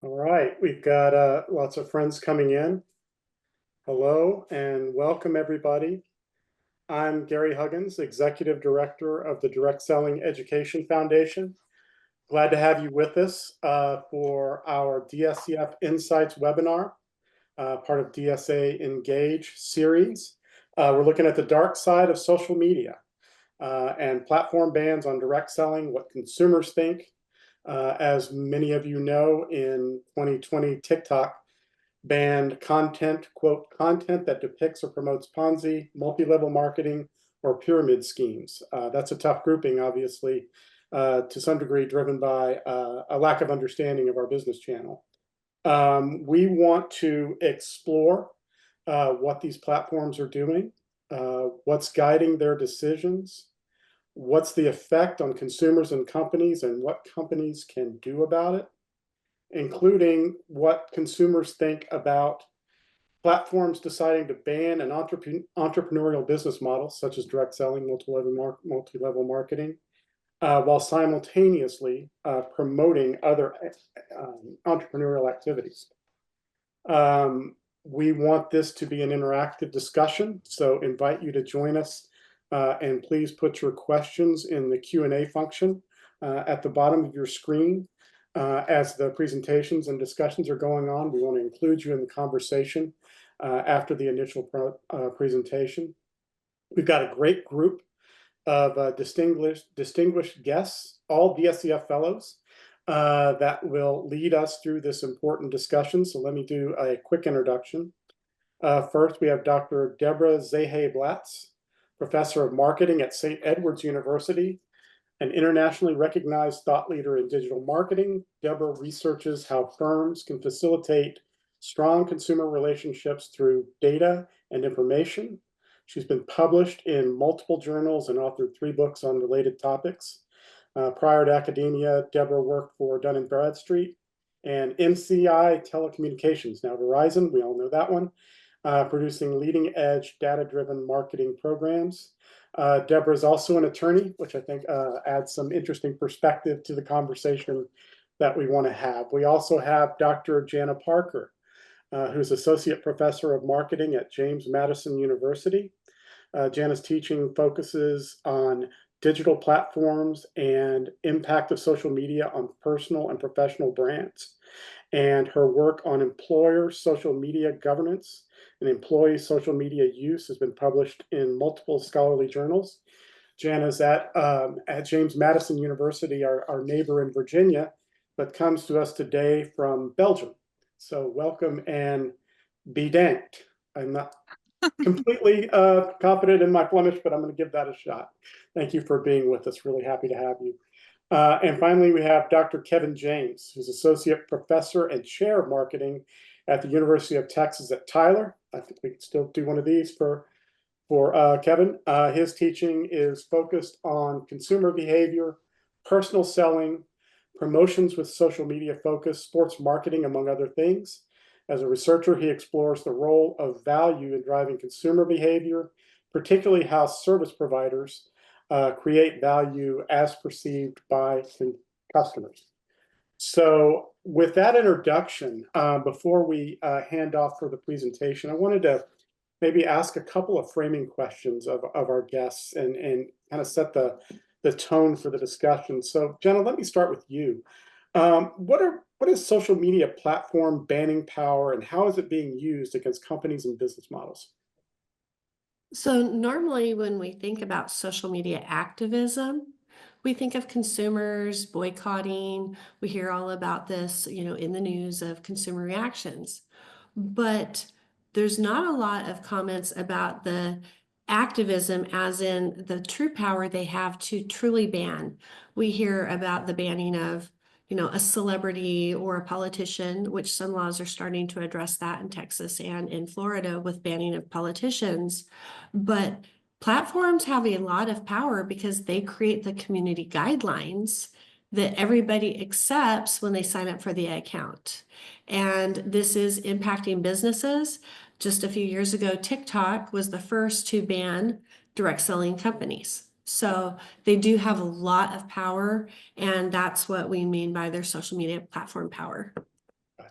All right, we've got lots of friends coming in. Hello and welcome, everybody. I'm Gary Huggins, Executive Director of the Direct Selling Education Foundation. Glad to have you with us for our DSCF Insights webinar, part of DSA Engage series. We're looking at the dark side of social media and platform bans on direct selling, what consumers think. As many of you know, in 2020, TikTok banned content, quote, content that depicts or promotes Ponzi, multi-level marketing, or pyramid schemes. That's a tough grouping, obviously, to some degree driven by a lack of understanding of our business channel. We want to explore what these platforms are doing, what's guiding their decisions, what's the effect on consumers and companies, and what companies can do about it, including what consumers think about platforms deciding to ban an entrepreneurial business model, such as direct selling, multi-level marketing, while simultaneously promoting other entrepreneurial activities. We want this to be an interactive discussion, so invite you to join us, and please put your questions in the Q&A function at the bottom of your screen. As the presentations and discussions are going on, we want to include you in the conversation after the initial presentation. We've got a great group of distinguished guests, all DSCF fellows, that will lead us through this important discussion. So let me do a quick introduction. First, we have Dr. Deborah Zehe-Blatz, Professor of Marketing at St. Edward's University, an internationally recognized thought leader in digital marketing. Deborah researches how firms can facilitate strong consumer relationships through data and information. She's been published in multiple journals and authored 3 books on related topics. Prior to academia, Deborah worked for Dun & Bradstreet and MCI Telecommunications, now Verizon, we all know that one, producing leading-edge data-driven marketing programs. Deborah is also an attorney, which I think adds some interesting perspective to the conversation that we want to have. We also have Dr. Jana Parker, who's Associate Professor of Marketing at James Madison University. Jana's teaching focuses on digital platforms and impact of social media on personal and professional brands. And her work on employer social media governance and employee social media use has been published in multiple scholarly journals. Jana's at James Madison University, our neighbor in Virginia, but comes to us today from Belgium. So welcome and bedankt. I'm not completely confident in my Flemish, but I'm going to give that a shot. Thank you for being with us. Really happy to have you. And finally, we have Dr. Kevin James, who's Associate Professor and Chair of Marketing at the University of Texas at Tyler. I think we can still do one of these for Kevin. His teaching is focused on consumer behavior, personal selling, promotions with social media focus, sports marketing, among other things. As a researcher, he explores the role of value in driving consumer behavior, particularly how service providers create value as perceived by customers. So with that introduction, before we hand off for the presentation, I wanted to maybe ask a couple of framing questions of our guests and kind of set the tone for the discussion. So Jenna, let me start with you. What is social media platform banning power, and how is it being used against companies and business models? So normally when we think about social media activism, we think of consumers boycotting. We hear all about this, in the news of consumer reactions. But there's not a lot of comments about the activism as in the true power they have to truly ban. We hear about the banning of a celebrity or a politician, which some laws are starting to address that in Texas and in Florida with banning of politicians. But platforms have a lot of power because they create the community guidelines that everybody accepts when they sign up for the account. And this is impacting businesses. Just a few years ago, TikTok was the first to ban direct selling companies. So they do have a lot of power, and that's what we mean by their social media platform power.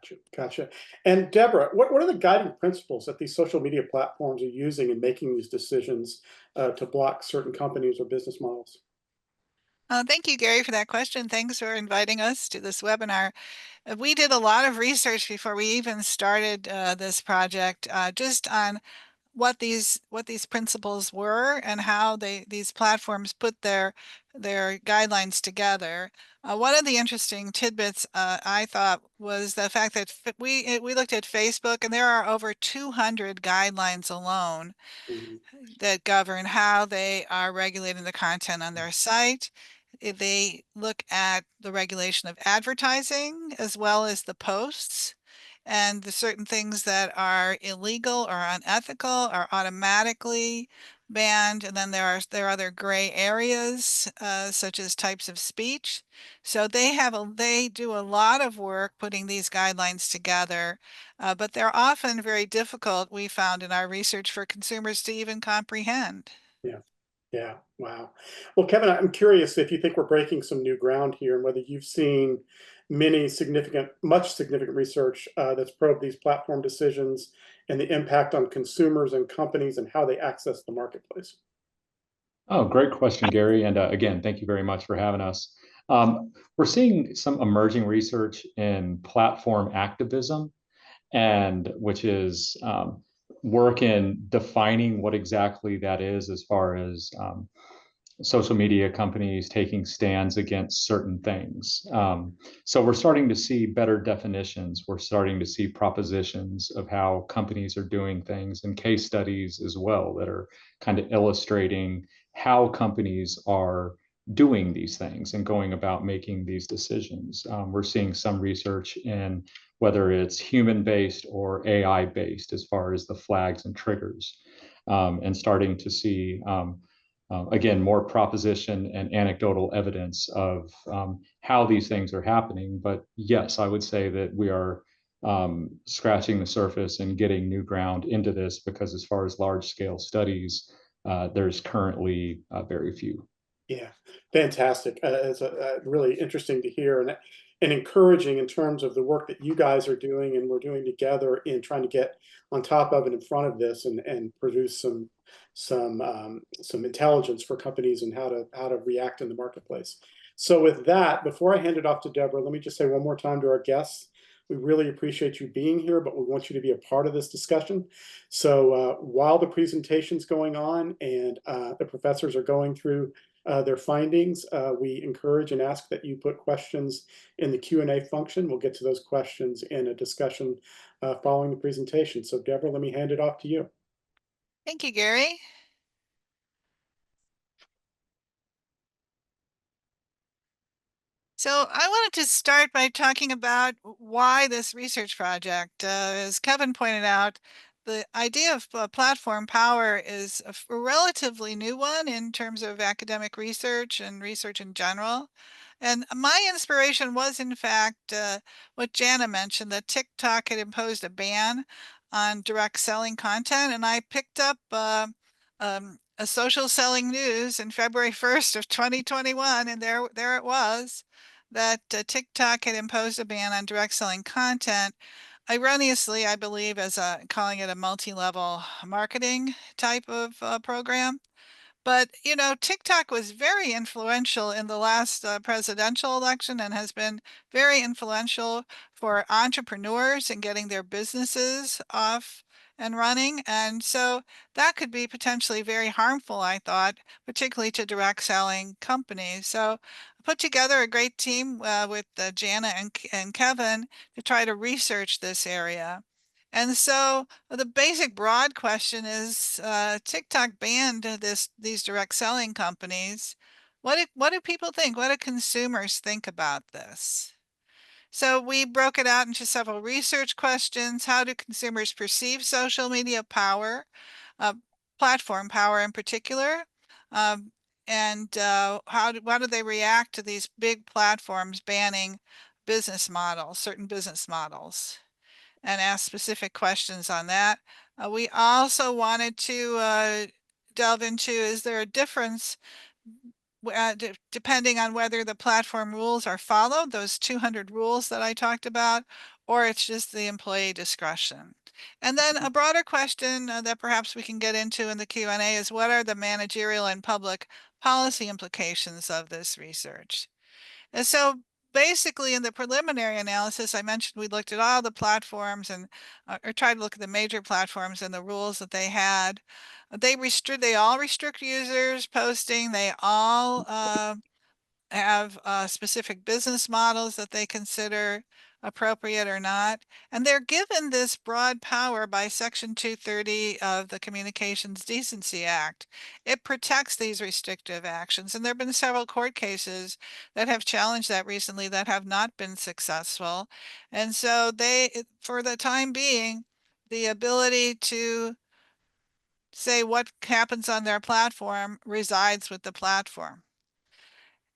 Gotcha, gotcha. And Deborah, what are the guiding principles that these social media platforms are using in making these decisions to block certain companies or business models? Thank you, Gary, for that question. Thanks for inviting us to this webinar. We did a lot of research before we even started this project, just on what these principles were and how these platforms put their guidelines together. One of the interesting tidbits I thought was the fact that we looked at Facebook, and there are over 200 guidelines alone Mhm. that govern how they are regulating the content on their site. They look at the regulation of advertising as well as the posts, and the certain things that are illegal or unethical are automatically banned. And then there are other gray areas, such as types of speech. So they do a lot of work putting these guidelines together, but they're often very difficult, we found in our research, for consumers to even comprehend. Yeah. Yeah, wow. Well, Kevin, I'm curious if you think we're breaking some new ground here and whether you've seen much significant research that's probed these platform decisions and the impact on consumers and companies and how they access the marketplace. Oh, great question, Gary. And again, thank you very much for having us. We're seeing some emerging research in platform activism, and which is work in defining what exactly that is as far as social media companies taking stands against certain things. So we're starting to see better definitions. We're starting to see propositions of how companies are doing things, and case studies as well that are kind of illustrating how companies are doing these things and going about making these decisions. We're seeing some research in whether it's human-based or AI-based as far as the flags and triggers, and starting to see again, more proposition and anecdotal evidence of how these things are happening. But yes, I would say that we are scratching the surface and getting new ground into this, because as far as large scale studies, there's currently very few. Yeah, fantastic. It's really interesting to hear and encouraging in terms of the work that you guys are doing and we're doing together in trying to get on top of and in front of this and produce some intelligence for companies and how to react in the marketplace. So with that, before I hand it off to Deborah, let me just say one more time to our guests, we really appreciate you being here, but we want you to be a part of this discussion. So while the presentation's going on and the professors are going through their findings, we encourage and ask that you put questions in the Q&A function. We'll get to those questions in a discussion following the presentation. So Deborah, let me hand it off to you. Thank you, Gary. So I wanted to start by talking about why this research project. As Kevin pointed out, the idea of platform power is a relatively new one in terms of academic research and research in general. And my inspiration was, in fact, what Jana mentioned, that TikTok had imposed a ban on direct selling content. And I picked up a Social Selling News in February 1st of 2021, and there it was, that TikTok had imposed a ban on direct selling content. Erroneously, I believe, as calling it a multi-level marketing type of program. But, TikTok was very influential in the last presidential election and has been very influential for entrepreneurs in getting their businesses off and running. And so that could be potentially very harmful, I thought, particularly to direct selling companies. So I put together a great team with Jana and Kevin to try to research this area. And so the basic broad question is, TikTok banned these direct selling companies. What do people think? What do consumers think about this? So we broke it out into several research questions. How do consumers perceive social media power, uh, platform power in particular? And how do they react to these big platforms banning certain business models? And ask specific questions on that. We also wanted to delve into, is there a difference depending on whether the platform rules are followed, those 200 rules that I talked about, or it's just the employee discretion. And then a broader question that perhaps we can get into in the Q&A is, what are the managerial and public policy implications of this research? And so basically in the preliminary analysis, I mentioned we looked at all the platforms and or tried to look at the major platforms and the rules that they had. They all restrict users posting. They all have specific business models that they consider appropriate or not. And they're given this broad power by Section 230 of the Communications Decency Act. It protects these restrictive actions. And there have been several court cases that have challenged that recently that have not been successful. And so for the time being, the ability to say what happens on their platform resides with the platform.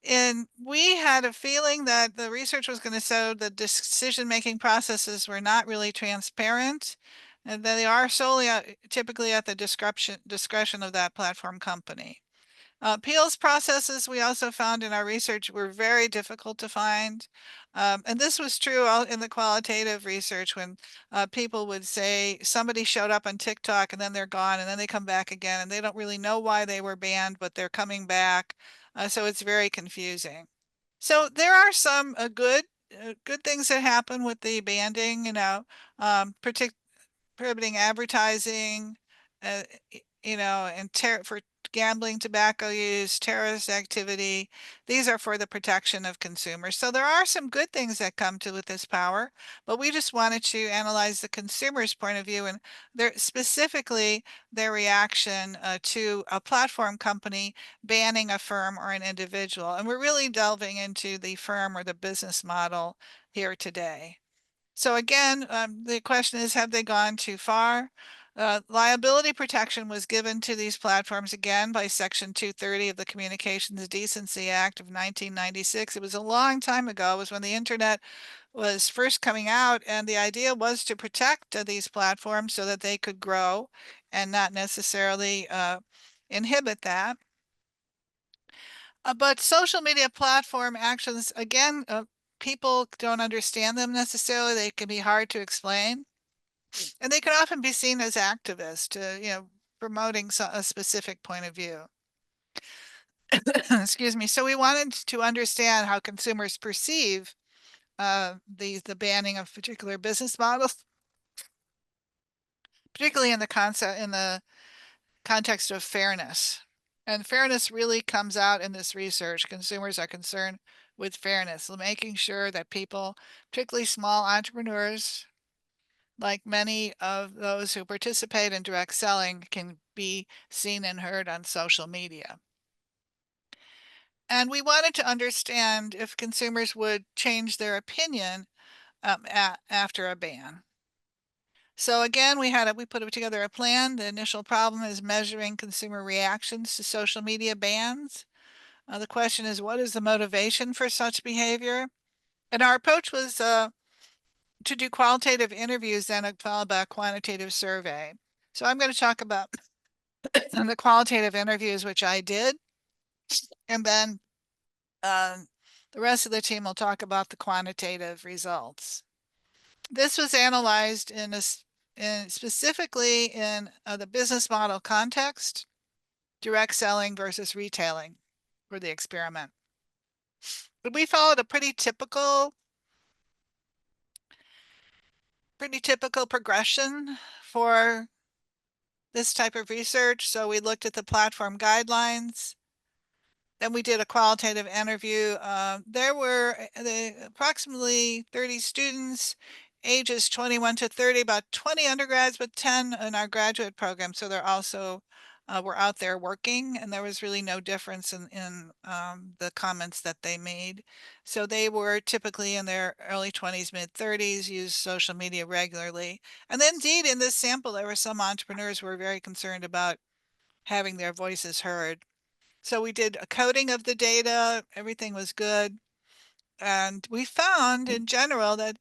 And we had a feeling that the research was going to show the decision-making processes were not really transparent, and that they are solely typically at the discretion of that platform company. Appeals processes, we also found in our research, were very difficult to find. And this was true in the qualitative research when people would say somebody showed up on TikTok and then they're gone and then they come back again and they don't really know why they were banned, but they're coming back. So it's very confusing. So there are some good things that happen with the banding, prohibiting advertising, uh, and for gambling, tobacco use, terrorist activity. These are for the protection of consumers. So there are some good things that come with this power, but we just wanted to analyze the consumer's point of view and specifically their reaction to a platform company banning a firm or an individual. And we're really delving into the firm or the business model here today. So again, the question is, have they gone too far? Liability protection was given to these platforms again by Section 230 of the Communications Decency Act of 1996. It was a long time ago. It was when the internet was first coming out, and the idea was to protect these platforms so that they could grow and not necessarily inhibit that. But social media platform actions, again, people don't understand them necessarily. They can be hard to explain. And they can often be seen as activists, promoting a specific point of view. Excuse me. So we wanted to understand how consumers perceive the banning of particular business models, particularly in the context of fairness. And fairness really comes out in this research. Consumers are concerned with fairness, making sure that people, particularly small entrepreneurs, like many of those who participate in direct selling, can be seen and heard on social media. And we wanted to understand if consumers would change their opinion after a ban. So again, we put together a plan. The initial problem is measuring consumer reactions to social media bans. The question is, what is the motivation for such behavior? And our approach was to do qualitative interviews, then followed by a quantitative survey. So I'm going to talk about the qualitative interviews, which I did, and then the rest of the team will talk about the quantitative results. This was analyzed specifically in the business model context, direct selling versus retailing for the experiment. But we followed a pretty typical progression for this type of research. So we looked at the platform guidelines. Then we did a qualitative interview. There were approximately 30 students, ages 21 to 30, about 20 undergrads, but 10 in our graduate program. So they're also were out there working, and there was really no difference in the comments that they made. So they were typically in their early 20s, mid 30s, used social media regularly. And then indeed in this sample, there were some entrepreneurs who were very concerned about having their voices heard. So we did a coding of the data, everything was good. And we found in general that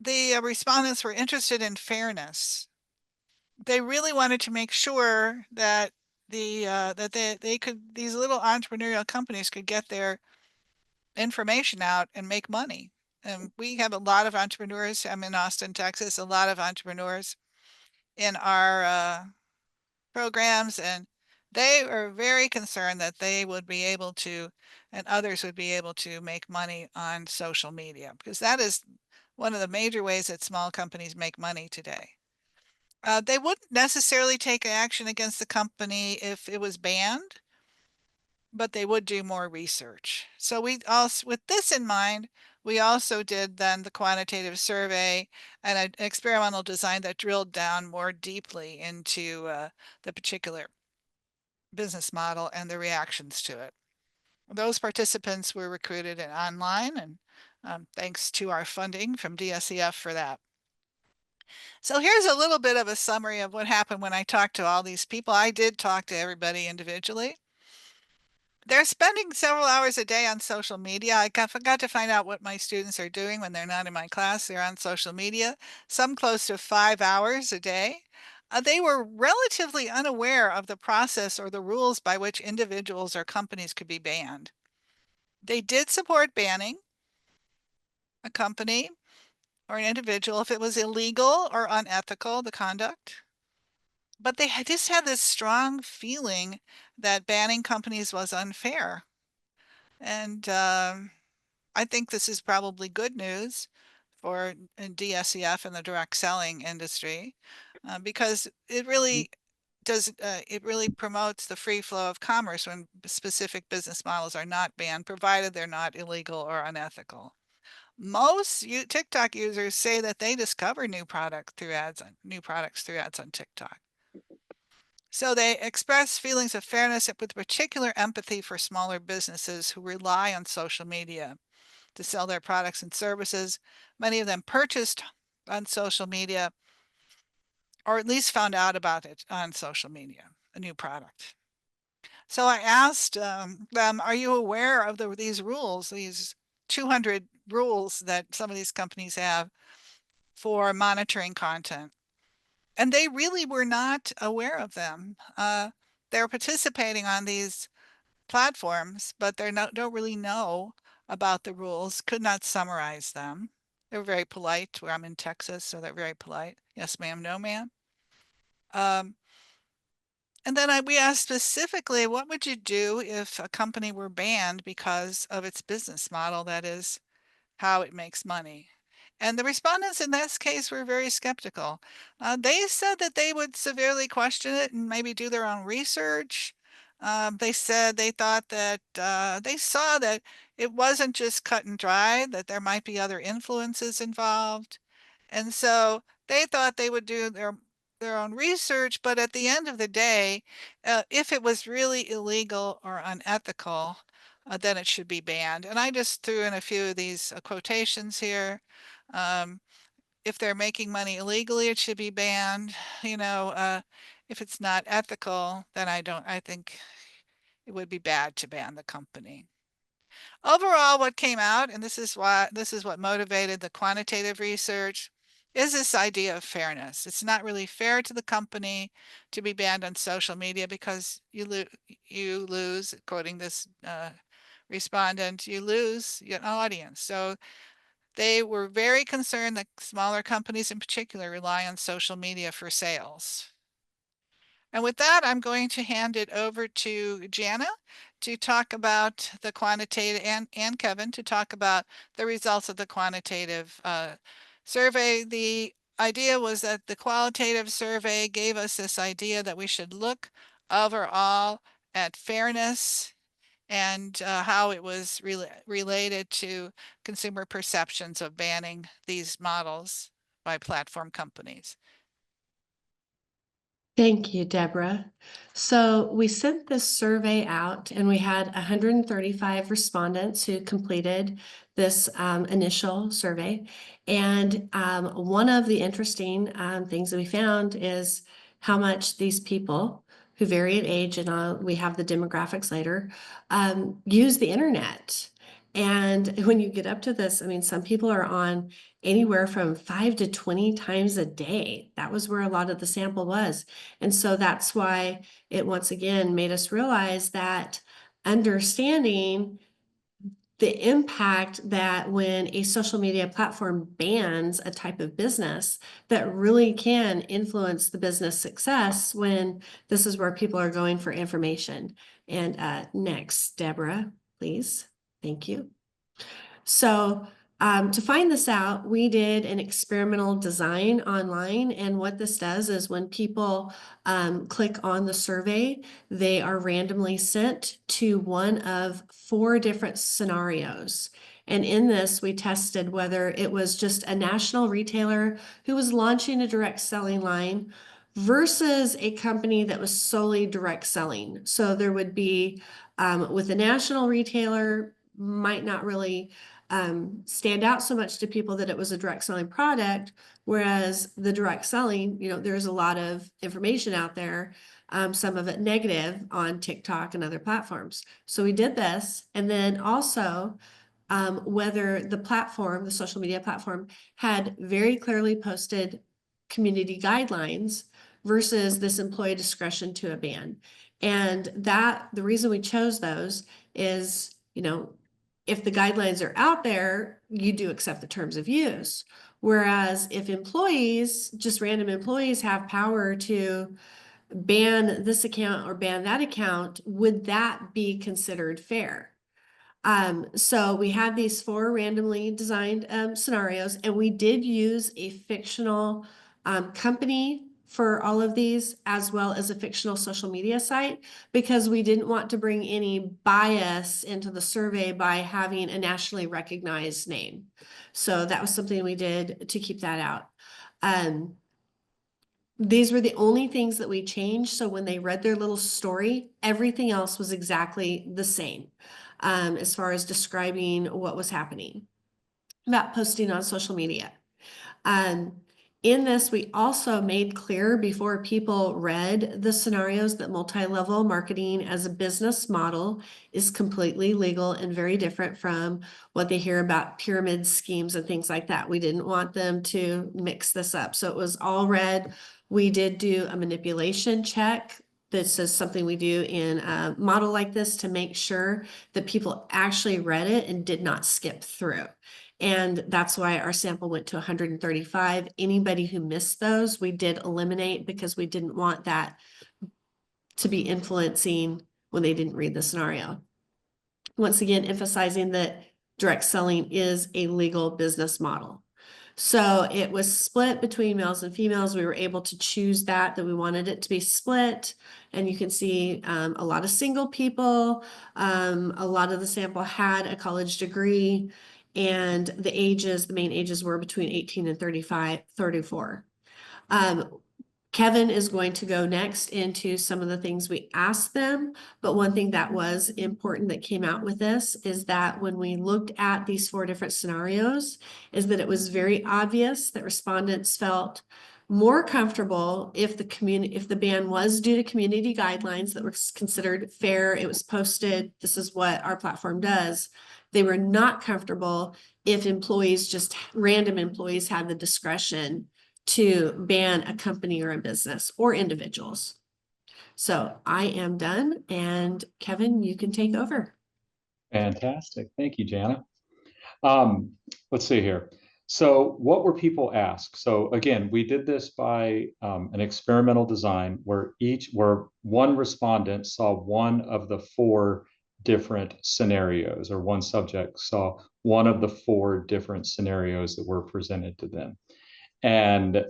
the respondents were interested in fairness. They really wanted to make sure that that they could, these little entrepreneurial companies could get their information out and make money. And we have a lot of entrepreneurs. I'm in Austin, Texas, a lot of entrepreneurs in our programs, and they are very concerned that they would be able to, and others would be able to make money on social media, because that is one of the major ways that small companies make money today. They wouldn't necessarily take action against the company if it was banned, but they would do more research. So we also, with this in mind, we also did then the quantitative survey and an experimental design that drilled down more deeply into the particular business model and the reactions to it. Those participants were recruited and online, and thanks to our funding from DSEF for that. So here's a little bit of a summary of what happened when I talked to all these people. I did talk to everybody individually. They're spending several hours a day on social media. I forgot to find out what my students are doing when they're not in my class. They're on social media, some close to 5 hours a day. They were relatively unaware of the process or the rules by which individuals or companies could be banned. They did support banning a company or an individual if it was illegal or unethical, the conduct. But they just had this strong feeling that banning companies was unfair. And I think this is probably good news for DSEF and the direct selling industry, because it really does, it really promotes the free flow of commerce when specific business models are not banned, provided they're not illegal or unethical. Most TikTok users say that they discover new products through ads on TikTok. So they express feelings of fairness with particular empathy for smaller businesses who rely on social media to sell their products and services. Many of them purchased on social media, or at least found out about it on social media, a new product. So I asked them, are you aware of these rules, these 200 rules that some of these companies have for monitoring content? And they really were not aware of them. They're participating on these platforms, but they don't really know about the rules, could not summarize them. They're very polite. Where I'm in Texas, so they're very polite. Yes, ma'am, no, ma'am. And then we asked specifically, what would you do if a company were banned because of its business model, that is, how it makes money? And the respondents in this case were very skeptical. They said that they would severely question it and maybe do their own research. They said they thought that they saw that it wasn't just cut and dry, that there might be other influences involved. And so they thought they would do their own research, but at the end of the day, if it was really illegal or unethical, then it should be banned. And I just threw in a few of these quotations here. If they're making money illegally, it should be banned. You know, if it's not ethical, then I think it would be bad to ban the company. Overall, what came out, and this is what motivated the quantitative research, is this idea of fairness. It's not really fair to the company to be banned on social media because you lose, quoting this respondent, you lose your audience. So they were very concerned that smaller companies in particular rely on social media for sales. And with that, I'm going to hand it over to Jana to talk about the quantitative, and Kevin to talk about the results of the quantitative survey. The idea was that the qualitative survey gave us this idea that we should look overall at fairness and how it was related to consumer perceptions of banning these models by platform companies. Thank you, Deborah. So we sent this survey out and we had 135 respondents who completed this initial survey. And one of the interesting things that we found is how much these people who vary in age, and we have the demographics later, use the internet. And when you get up to this, I mean, some people are on anywhere from 5 to 20 times a day. That was where a lot of the sample was. And so that's why it once again made us realize that understanding the impact that when a social media platform bans a type of business, that really can influence the business success when this is where people are going for information. And next, Deborah, please. Thank you. So to find this out, we did an experimental design online. And what this does is when people click on the survey, they are randomly sent to one of 4 different scenarios. And in this, we tested whether it was just a national retailer who was launching a direct selling line versus a company that was solely direct selling. So there would be with a national retailer, might not really stand out so much to people that it was a direct selling product, whereas the direct selling, there's a lot of information out there, some of it negative on TikTok and other platforms. So we did this, and then also whether the platform, the social media platform, had very clearly posted community guidelines versus this employee discretion to a ban. And that the reason we chose those is, if the guidelines are out there, you do accept the terms of use. Whereas if employees, just random employees, have power to ban this account or ban that account, would that be considered fair? So we had these 4 randomly designed scenarios, and we did use a fictional company for all of these, as well as a fictional social media site, because we didn't want to bring any bias into the survey by having a nationally recognized name. So that was something we did to keep that out. These were the only things that we changed. So when they read their little story, everything else was exactly the same as far as describing what was happening about posting on social media. In this, we also made clear before people read the scenarios that multi-level marketing as a business model is completely legal and very different from what they hear about pyramid schemes and things like that. We didn't want them to mix this up. So it was all read. We did do a manipulation check. This is something we do in a model like this to make sure that people actually read it and did not skip through. And that's why our sample went to 135. Anybody who missed those, we did eliminate because we didn't want that to be influencing when they didn't read the scenario. Once again, emphasizing that direct selling is a legal business model. So it was split between males and females. We were able to choose that we wanted it to be split. And you can see a lot of single people. A lot of the sample had a college degree. And the main ages were between 18 and 34. Kevin is going to go next into some of the things we asked them. But one thing that was important that came out with this is that when we looked at these 4 different scenarios, is that it was very obvious that respondents felt more comfortable if the ban was due to community guidelines that were considered fair. It was posted. This is what our platform does. They were not comfortable if random employees had the discretion to ban a company or a business or individuals. So I am done, and Kevin, you can take over. Fantastic. Thank you, Jana. Let's see here. So what were people asked? So again, we did this by an experimental design where one respondent saw one of the 4 different scenarios, or one subject saw one of the 4 different scenarios that were presented to them. And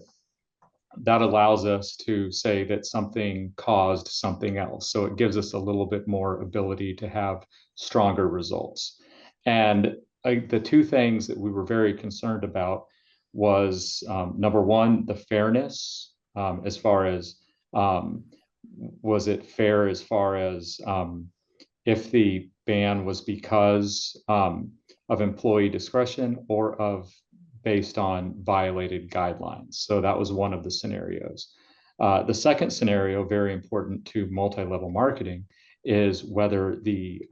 that allows us to say that something caused something else. So it gives us a little bit more ability to have stronger results. And the 2 things that we were very concerned about was number 1, the fairness, as far as was it fair as far as if the ban was because of employee discretion or based on violated guidelines. So that was one of the scenarios. The second scenario, very important to multi-level marketing, is whether the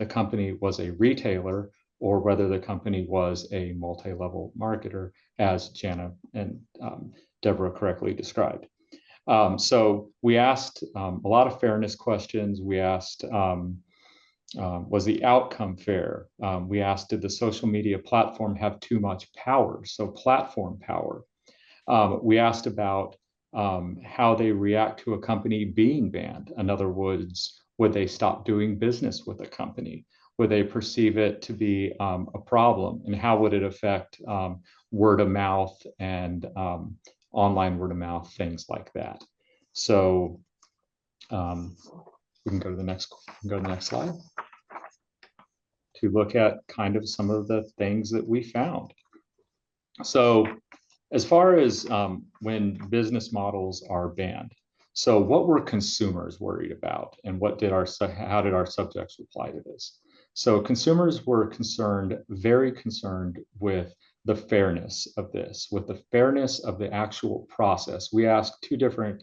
company was a retailer or whether the company was a multi-level marketer, as Jana and Deborah correctly described. So we asked a lot of fairness questions. We asked, was the outcome fair? We asked, did the social media platform have too much power? So platform power. We asked about how they react to a company being banned. In other words, would they stop doing business with a company? Would they perceive it to be a problem? And how would it affect word of mouth and online word of mouth, things like that? So we can go to the next slide to look at kind of some of the things that we found. So as far as when business models are banned, so what were consumers worried about, and how did our subjects reply to this? So consumers were very concerned with the fairness of this, with the fairness of the actual process. We asked two different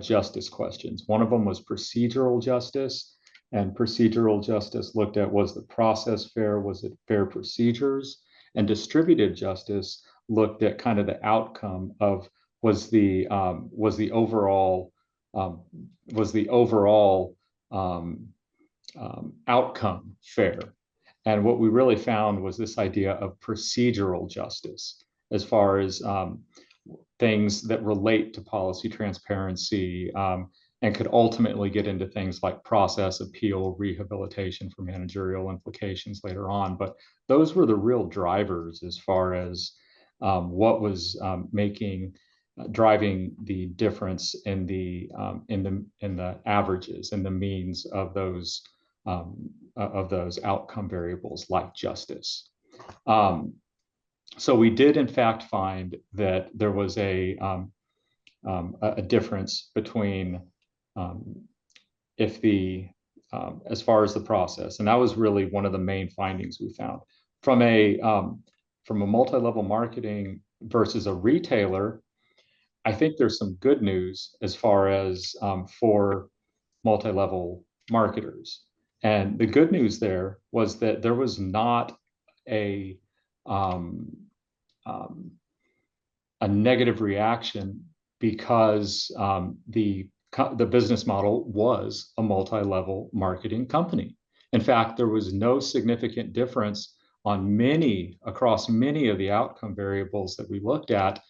justice questions. One of them was procedural justice, and procedural justice looked at, was the process fair? Was it fair procedures? And distributed justice looked at kind of the outcome of, was the overall outcome fair? And what we really found was this idea of procedural justice, as far as things that relate to policy transparency, and could ultimately get into things like process, appeal, rehabilitation for managerial implications later on. But those were the real drivers as far as what was driving the difference in the averages and the means of those outcome variables like justice. So we did in fact find that there was a difference between as far as the process, and that was really one of the main findings we found. From a multi-level marketing versus a retailer, I think there's some good news as far as for multi-level marketers. And the good news there was that there was not a negative reaction because the business model was a multi-level marketing company. In fact, there was no significant difference across many of the outcome variables that we looked at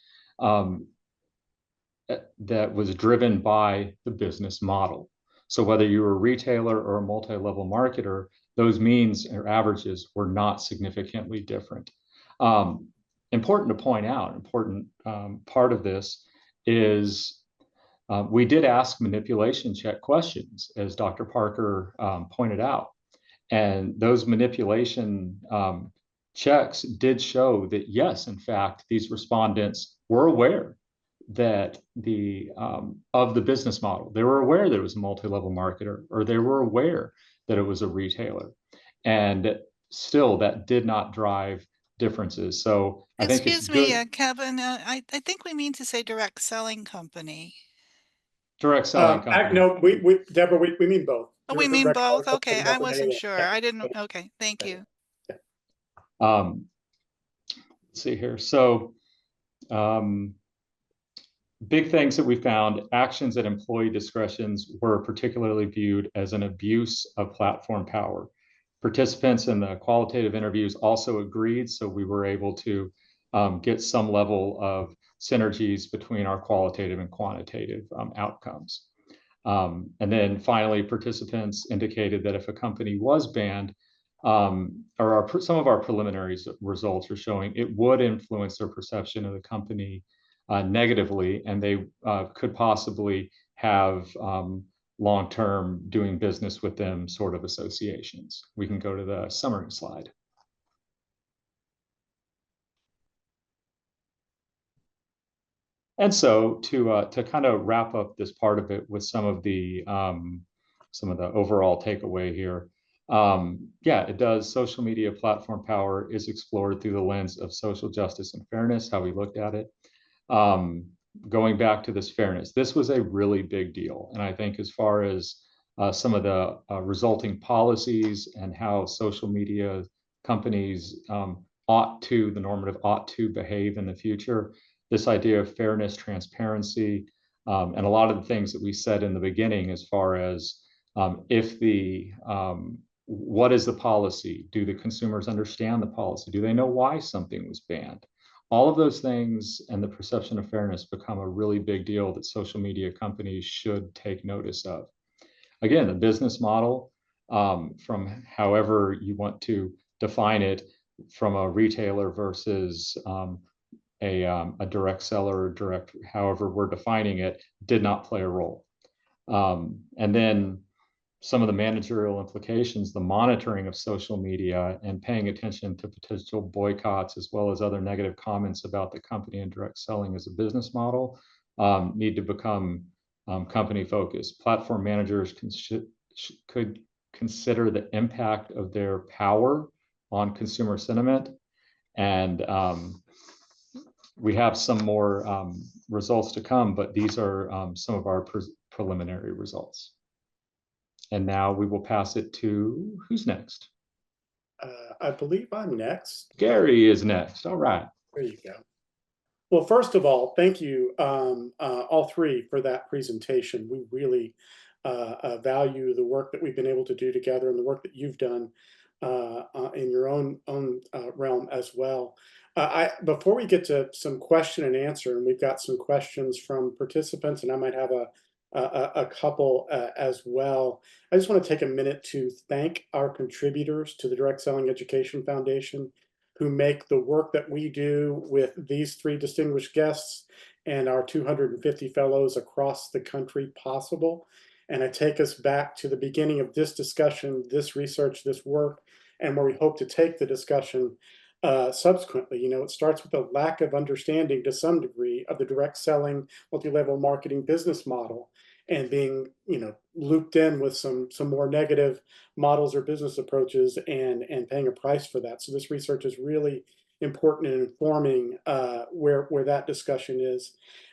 that was driven by the business model. So whether you were a retailer or a multi-level marketer, those means or averages were not significantly different. Important to point out, important part of this is we did ask manipulation check questions, as Dr. Parker pointed out. And those manipulation checks did show that, yes, in fact, these respondents were aware that of the business model. They were aware that it was a multi-level marketer, or they were aware that it was a retailer. And still, that did not drive differences. So I think it's good. Excuse me, Kevin, I think we mean to say direct selling company. Direct selling company. No, Deborah, we mean both. Oh, we mean both? Okay, I both wasn't anyway. sure. Yeah. I didn't. Okay, thank you. Let's see here. So big things that we found: actions at employee discretions were particularly viewed as an abuse of platform power. Participants in the qualitative interviews also agreed, so we were able to get some level of synergies between our qualitative and quantitative outcomes. And then finally, participants indicated that if a company was banned, some of our preliminary results are showing it would influence their perception of the company negatively, and they could possibly have long-term doing business with them sort of associations. We can go to the summary slide. And so to kind of wrap up this part of it with some of the overall takeaway here, yeah, it does. Social media platform power is explored through the lens of social justice and fairness, how we looked at it. Going back to this fairness, this was a really big deal. And I think as far as some of the resulting policies and how social media companies the normative ought to behave in the future. This idea of fairness, transparency, and a lot of the things that we said in the beginning as far as what is the policy? Do the consumers understand the policy? Do they know why something was banned? All of those things and the perception of fairness become a really big deal that social media companies should take notice of. Again, the business model, from however you want to define it, from a retailer versus a direct seller, or however we're defining it, did not play a role. And then some of the managerial implications, the monitoring of social media and paying attention to potential boycotts, as well as other negative comments about the company and direct selling as a business model, need to become company focused. Platform managers could consider the impact of their power on consumer sentiment. And we have some more results to come, but these are some of our preliminary results. And now we will pass it to, who's next? I believe I'm next. Gary is next. All right. There you go. Well, first of all, thank you all three for that presentation. We really value the work that we've been able to do together and the work that you've done in your own realm as well. Before we get to some question and answer, and we've got some questions from participants, and I might have a couple as well. I just want to take a minute to thank our contributors to the Direct Selling Education Foundation, who make the work that we do with these three distinguished guests and our 250 fellows across the country possible. And I take us back to the beginning of this discussion, this research, this work, and where we hope to take the discussion subsequently. You know, it starts with a lack of understanding to some degree of the direct selling, multi-level marketing business model, and being, you know, looped in with some more negative models or business approaches and paying a price for that. So this research is really important in informing where that discussion is.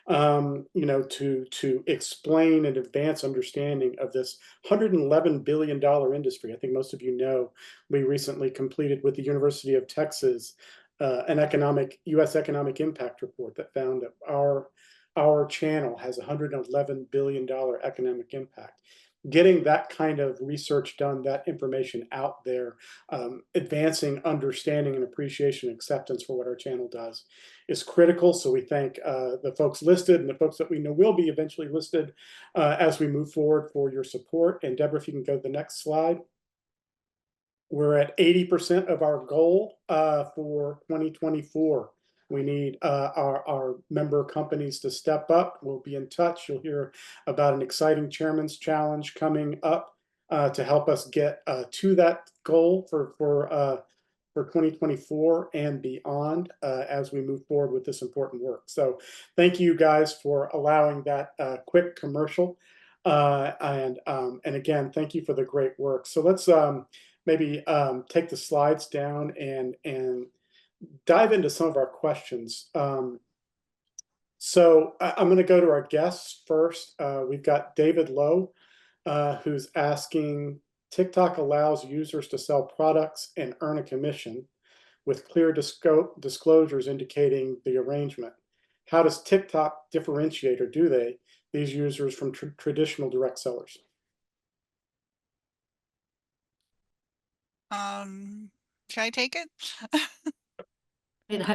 You know, to explain and advance understanding of this $111 billion industry. I think most of you know, we recently completed with the University of Texas an U.S. economic impact report that found that our channel has $111 billion economic impact. Getting that kind of research done, that information out there, advancing understanding and appreciation and acceptance for what our channel does is critical. So we thank the folks listed and the folks that we know will be eventually listed as we move forward for your support. And Deborah, if you can go to the next slide. We're at 80% of our goal for 2024. We need our member companies to step up. We'll be in touch. You'll hear about an exciting Chairman's Challenge coming up to help us get to that goal for 2024 and beyond as we move forward with this important work. So thank you guys for allowing that quick commercial. And again, thank you for the great work. So let's maybe take the slides down and dive into some of our questions. So I'm going to go to our guests first. We've got David Lowe, who's asking, TikTok allows users to sell products and earn a commission with clear disclosures indicating the arrangement. How does TikTok differentiate, or do they, these users from traditional direct sellers? Should I take it?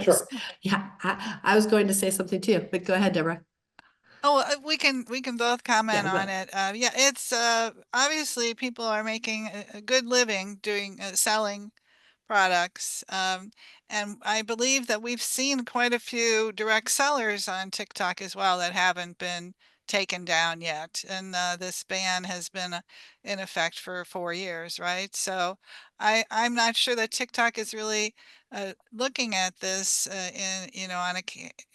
Sure. Yeah, I was going to say something too, but go ahead, Deborah. Oh, we can both comment Yeah, on it. Yeah, it's obviously people are making a good living doing selling products. And I believe that we've seen quite a few direct sellers on TikTok as well that haven't been taken down yet. And this ban has been in effect for 4 years, right? So I'm not sure that TikTok is really looking at this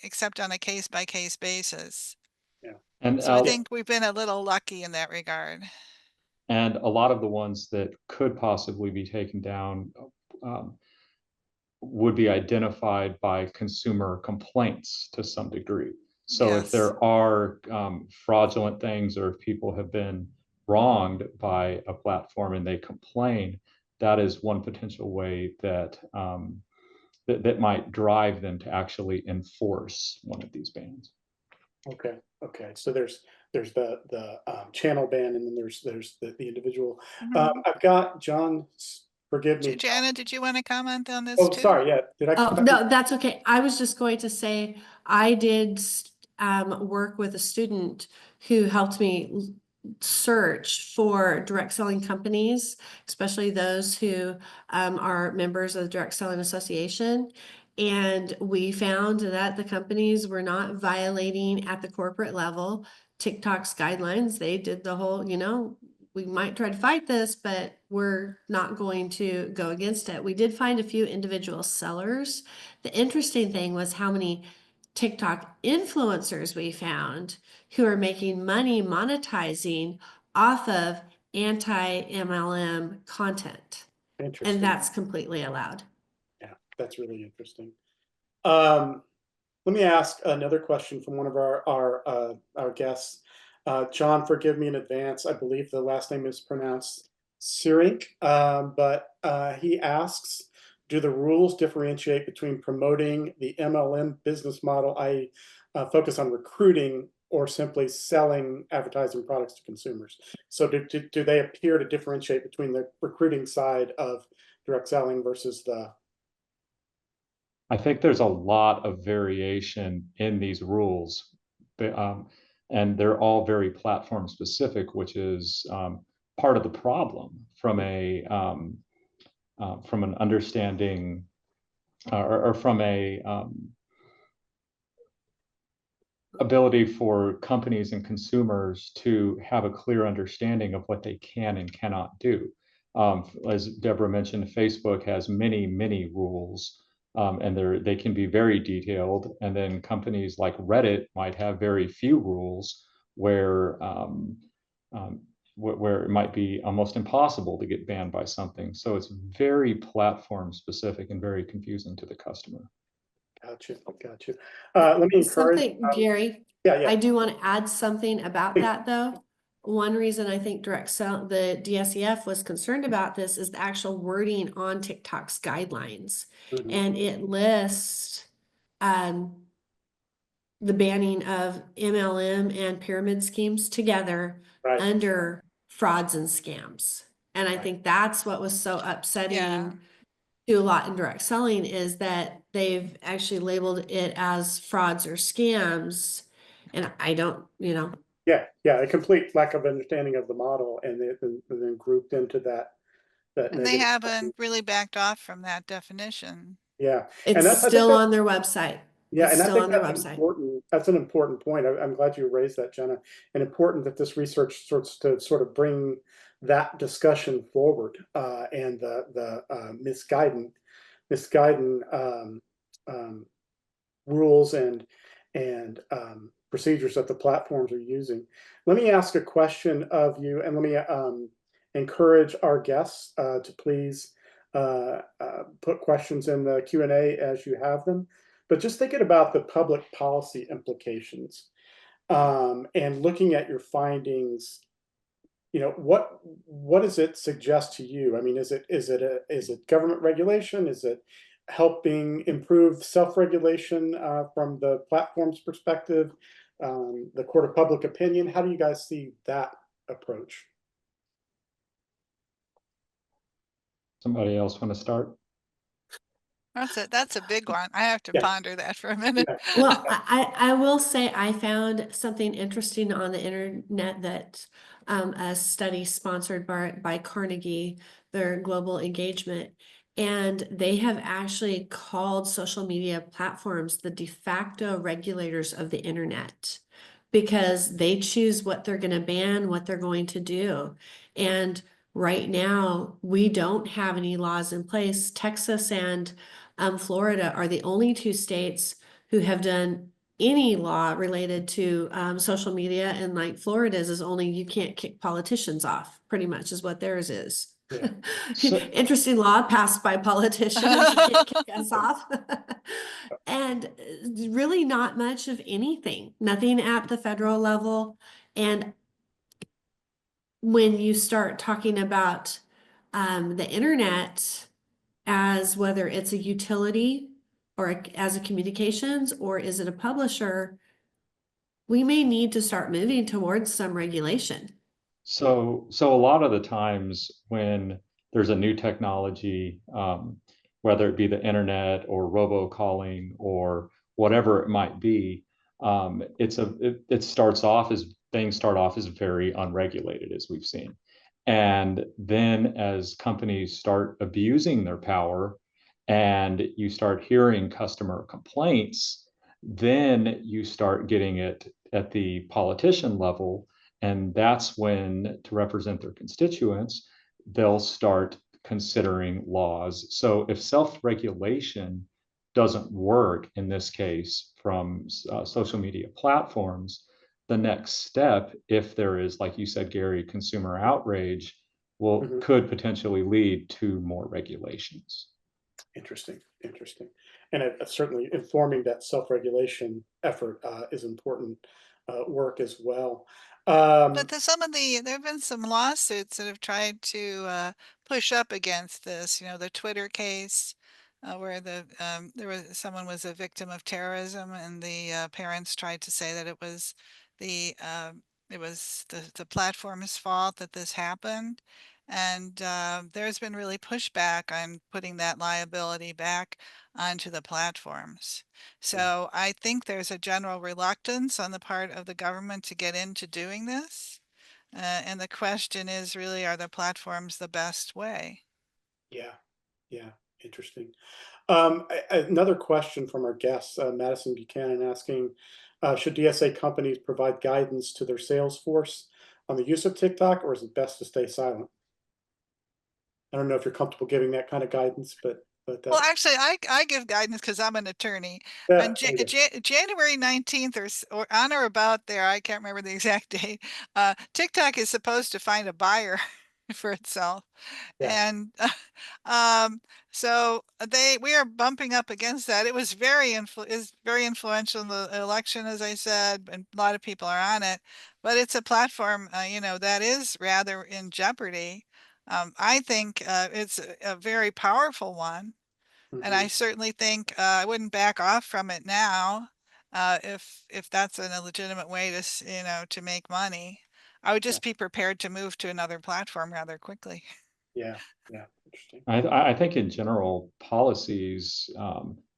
except on a case by case basis. Yeah. And So I think we've been a little lucky in that regard. And a lot of the ones that could possibly be taken down would be identified by consumer complaints to some degree. So if Yes. there are fraudulent things, or if people have been wronged by a platform and they complain, that is one potential way that that might drive them to actually enforce one of these bans. Okay, okay. So there's the channel ban, and then there's the individual. Mhm. I've got John. Forgive me. Jana, did you want to comment on this Oh, too? sorry. Yeah. Did I? Oh, no, that's okay. I was just going to say, I did work with a student who helped me search for direct selling companies, especially those who are members of the Direct Selling Association. And we found that the companies were not violating at the corporate level TikTok's guidelines. They did the whole, we might try to fight this, but we're not going to go against it. We did find a few individual sellers. The interesting thing was how many TikTok influencers we found who are making money monetizing off of anti-MLM content. Interesting. And that's completely allowed. Yeah, that's really interesting. Let me ask another question from one of our guests. John, forgive me in advance. I believe the last name is pronounced Sirink, but he asks, do the rules differentiate between promoting the MLM business model, i.e. Focus on recruiting, or simply selling advertising products to consumers? So do they appear to differentiate between the recruiting side of direct selling versus the... I think there's a lot of variation in these rules, and they're all very platform specific, which is part of the problem from an understanding or from a ability for companies and consumers to have a clear understanding of what they can and cannot do. As Deborah mentioned, Facebook has many rules, and they can be very detailed. And then companies like Reddit might have very few rules, where it might be almost impossible to get banned by something. So it's very platform specific and very confusing to the customer. Gotcha. Let me encourage. Something, Gary, Yeah. I do want to add something about that though. One reason I think the DSEF was concerned about this is the actual wording on TikTok's guidelines. Mhm. And it lists the banning of MLM and pyramid schemes together Right. under frauds and scams. And I think that's what was so upsetting Yeah. to a lot in direct selling, is that they've actually labeled it as frauds or scams. And I don't, Yeah, a complete lack of understanding of the model, and then grouped into that And they negative. haven't really backed off from that definition. Yeah, it's I think still on their website. yeah, It's and I still think on their that's website. important. That's an important point. I'm glad you raised that, Jenna. And important that this research starts to sort of bring that discussion forward, and the misguided rules and procedures that the platforms are using. Let me ask a question of you, and let me encourage our guests to please put questions in the Q&A as you have them. But just thinking about the public policy implications, and looking at your findings, what does it suggest to you? I mean, is it government regulation? Is it helping improve self-regulation from the platform's perspective? The court of public opinion? How do you guys see that approach? Somebody else want to start? That's a big one. I have to Yeah. ponder that for a minute. Yeah. Well, I will say I found something interesting on the internet that a study sponsored by Carnegie, their global engagement, and they have actually called social media platforms the de facto regulators of the internet, because they choose what they're going to ban, what they're going to do. And right now, we don't have any laws in place. Texas and Florida are the only two states who have done any law related to social media. And like Florida's is only, you can't kick politicians off, pretty much is what theirs is. Yeah. Interesting law passed by politicians. You can't kick us off. And really not much of anything, nothing at the federal level. And when you start talking about the internet as whether it's a utility or as a communications, or is it a publisher, we may need to start moving towards some regulation. So a lot of the times when there's a new technology, whether it be the internet or robocalling or whatever it might be, it starts off as things start off as very unregulated, as we've seen. And then as companies start abusing their power and you start hearing customer complaints, then you start getting it at the politician level. And that's when, to represent their constituents, they'll start considering laws. So if self-regulation doesn't work in this case from social media platforms, the next step, if there is, like you said, Gary, consumer outrage, could potentially lead to more regulations. Interesting, interesting. And certainly informing that self-regulation effort is important work as well. But there have been some lawsuits that have tried to push up against this. You know, the Twitter case, where someone was a victim of terrorism, and the parents tried to say that it was the platform's fault that this happened. And there's been really pushback on putting that liability back onto the platforms. So I think there's a general reluctance on the part of the government to get into doing this. And the question is really, are the platforms the best way? Yeah, yeah, interesting. Another question from our guest, Madison Buchanan, asking, should DSA companies provide guidance to their sales force on the use of TikTok, or is it best to stay silent? I don't know if you're comfortable giving that kind of guidance, but Well, actually, I give guidance because I'm an attorney. yeah, On January 19th or on or about there, I can't remember the exact date, TikTok is supposed to find a buyer for itself. yeah, And so we are bumping up against that. It was very influential in the election, as I said, and a lot of people are on it. But it's a platform, that is rather in jeopardy. I think it's a very powerful one. And I certainly think I wouldn't back off from it now, if that's a legitimate way to make money. I would just be prepared to move to another platform rather quickly. yeah, yeah, interesting. I think in general, policies,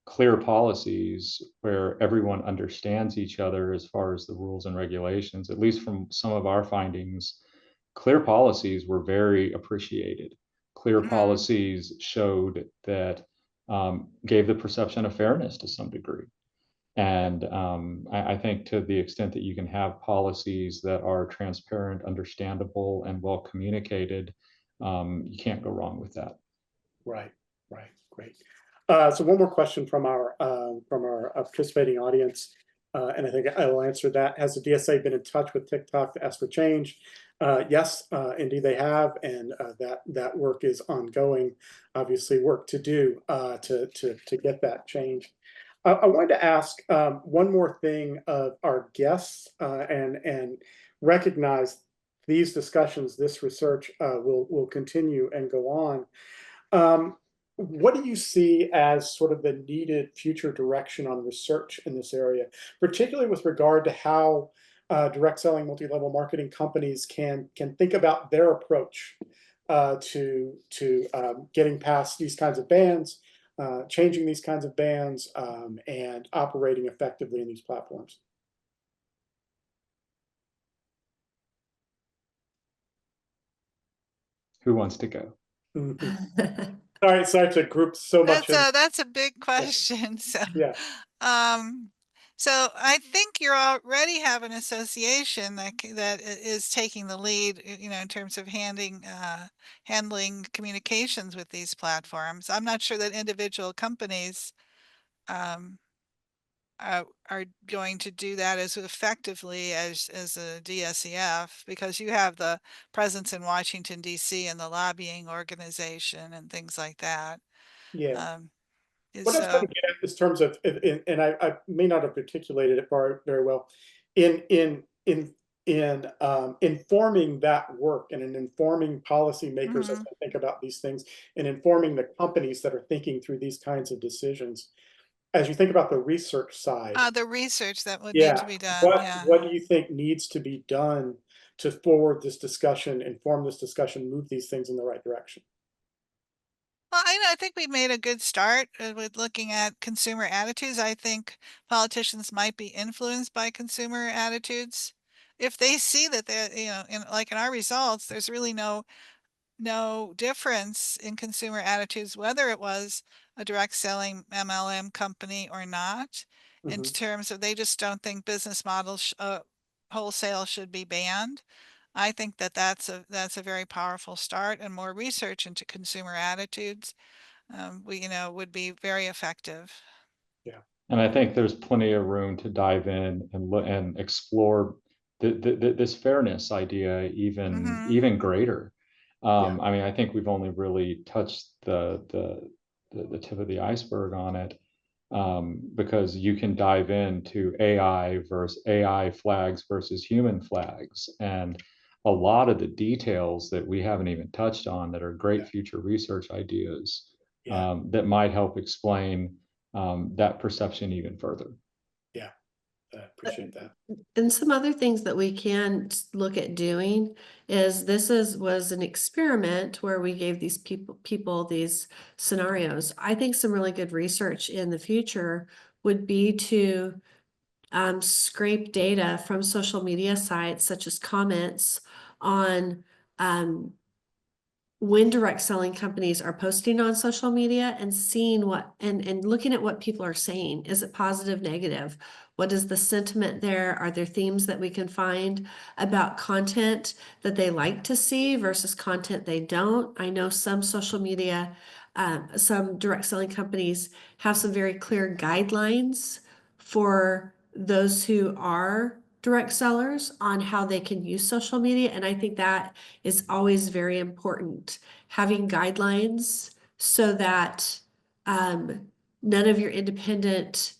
clear policies where everyone understands each other as far as the rules and regulations, at least from some of our findings, clear policies were very appreciated. Clear policies showed that gave the perception of fairness to some degree. And I think to the extent that you can have policies that are transparent, understandable, and well communicated, you can't go wrong with that. Right, right, great. So one more question from our participating audience, and I think I will answer that. Has the DSA been in touch with TikTok to ask for change? Yes, indeed they have, and that work is ongoing. Obviously, work to do to get that change. I wanted to ask one more thing of our guests, and recognize these discussions, this research will continue and go on. What do you see as sort of the needed future direction on research in this area, particularly with regard to how direct selling multi-level marketing companies can think about their approach to getting past these kinds of bans, changing these kinds of bans, and operating effectively in these platforms? Who wants to go? Sorry to group so much. That's a big question. So, Yeah. So I think you already have an association that is taking the lead, in terms of handling communications with these platforms. I'm not sure that individual companies are going to do that as effectively as a DSEF, because you have the presence in Washington, D.C. and the lobbying organization and things like that. Yeah. What I was So trying to get at is terms of, and I may not have articulated it very well, in in informing that work and in informing policymakers as Mhm. they think about these things and informing the companies that are thinking through these kinds of decisions. As you think about the research side, The research that would need yeah, to be done, what yeah. what do you think needs to be done to forward this discussion, inform this discussion, move these things in the right direction? Well, I think we made a good start with looking at consumer attitudes. I think politicians might be influenced by consumer attitudes. If they see that they're, like in our results, there's really no difference in consumer attitudes, whether it was a direct selling MLM company or not, in Mhm. terms of they just don't think business models, wholesale should be banned. I think that that's a very powerful start, and more research into consumer attitudes, would be very effective. Yeah. And I think there's plenty of room to dive in and look and explore this fairness idea Hmm. even greater. Yeah. I mean, I think we've only really touched the tip of the iceberg on it, because you can dive into AI versus AI flags versus human flags, and a lot of the details that we haven't even touched on that are great future research ideas, Yeah. that might help explain that perception even further. Yeah. I appreciate that. And some other things that we can look at doing is was an experiment where we gave these people these scenarios. I think some really good research in the future would be to scrape data from social media sites such as comments on um, when direct selling companies are posting on social media and seeing and looking at what people are saying. Is it positive, negative? What is the sentiment there? Are there themes that we can find about content that they like to see versus content they don't? I know some social media, some direct selling companies have some very clear guidelines for those who are direct sellers on how they can use social media. And I think that is always very important. Having guidelines so that none of your independent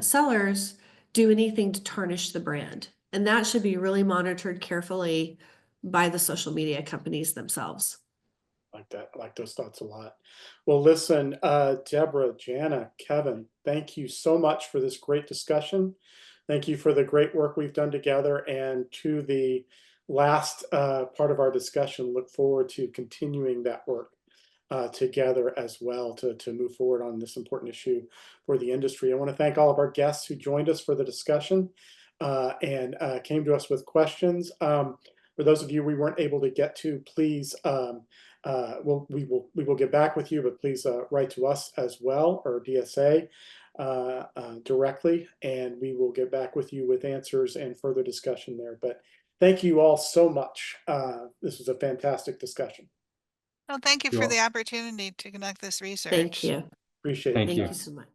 sellers do anything to tarnish the brand. And that should be really monitored carefully by the social media companies themselves. Like that, I like those thoughts a lot. Well, listen, Deborah, Jana, Kevin, thank you so much for this great discussion. Thank you for the great work we've done together. And to the last part of our discussion, look forward to continuing that work together as well to move forward on this important issue for the industry. I want to thank all of our guests who joined us for the discussion and came to us with questions. For those of you we weren't able to get to, please we will get back with you, but please write to us as well, or DSA directly, and we will get back with you with answers and further discussion there. But thank you all so much. This was a fantastic discussion. Well, thank you You for the all, opportunity to conduct this Thank research. you. Appreciate it. thank Thank you. you so much.